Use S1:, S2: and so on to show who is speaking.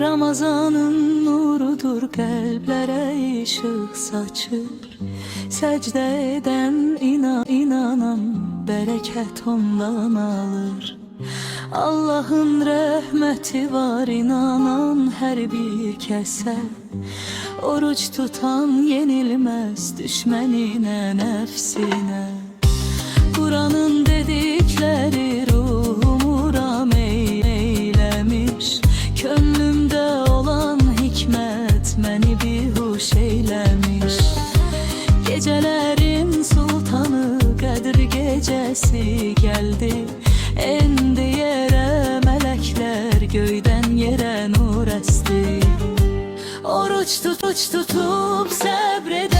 S1: Ramazanın nurudur, qəlblərə işıq saçır. Səcdə edən inanan bərəkət ondan alır. Allahın rəhməti var inanan hər bir kəsə. Oruç tutan yenilməz düşməninə, nəfsinə. Quranın dedikləri ruhumu ram eyləmiş. Könlümdə olan hikmət məni bihuş eyləmiş. Gecələrin sultanı Qədr gecəsi gəldi. Endi yerə mələklər göydən yerə nur əsdi. Oruç tutub səbr edən